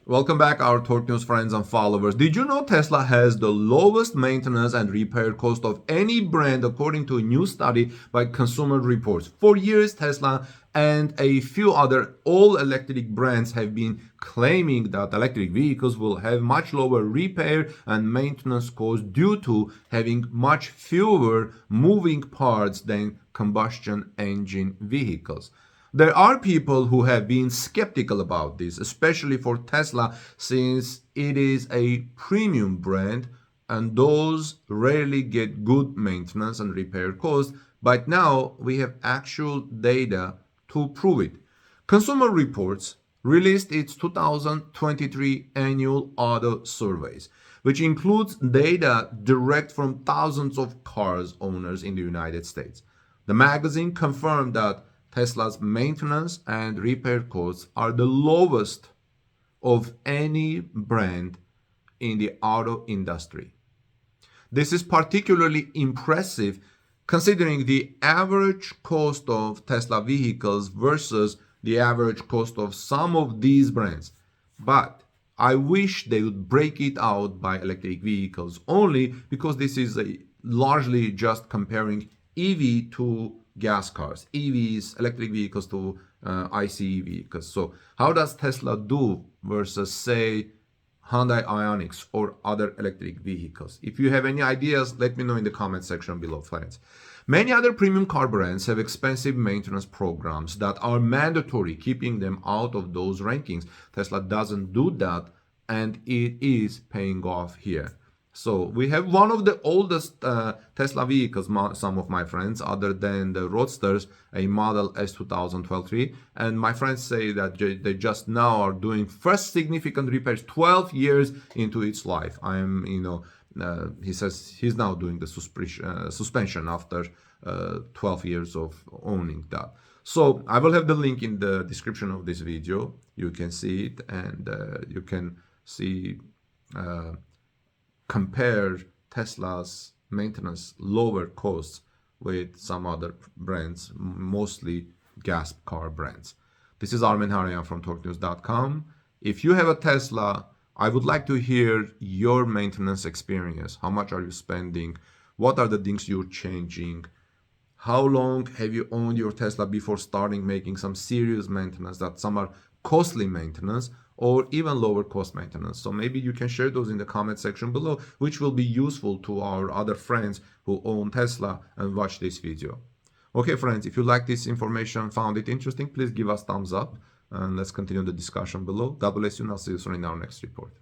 Welcome back, our Torque News friends and followers. Did you know Tesla has the lowest maintenance and repair cost of any brand according to a new study by Consumer Reports? For years, Tesla and a few other all-electric brands have been claiming that electric vehicles will have much lower repair and maintenance costs due to having much fewer moving parts than combustion engine vehicles. There are people who have been skeptical about this, especially for Tesla, since it is a premium brand and those rarely get good maintenance and repair costs. But now we have actual data to prove it. Consumer Reports released its 2023 annual auto surveys, which includes data direct from thousands of cars owners in the United States. The magazine confirmed that Tesla's maintenance and repair costs are the lowest of any brand in the auto industry. This is particularly impressive considering the average cost of Tesla vehicles versus the average cost of some of these brands. But I wish they would break it out by electric vehicles only, because this is largely just comparing EV to gas cars, EVs, electric vehicles to ICE vehicles. So how does Tesla do versus, say, Hyundai Ioniqs or other electric vehicles? If you have any ideas, let me know in the comment section below, friends. Many other premium car brands have expensive maintenance programs that are mandatory, keeping them out of those rankings. Tesla doesn't do that, and it is paying off here. So we have one of the oldest Tesla vehicles, some of my friends, other than the Roadsters, a Model S 2012-3. And my friends say that they just now are doing first significant repairs 12 years into its life. He says he's now doing the suspension after 12 years of owning that. So I will have the link in the description of this video. You can see it, and you can see compare Tesla's maintenance lower costs with some other brands, mostly gas car brands. This is Armen Harayan from TorqueNews.com. If you have a Tesla, I would like to hear your maintenance experience. How much are you spending? What are the things you're changing? How long have you owned your Tesla before starting making some serious maintenance, that some are costly maintenance or even lower cost maintenance? So maybe you can share those in the comment section below, which will be useful to our other friends who own Tesla and watch this video. Okay, friends, if you like this information, found it interesting, please give us thumbs up and let's continue the discussion below. God bless you, and I'll see you soon in our next report.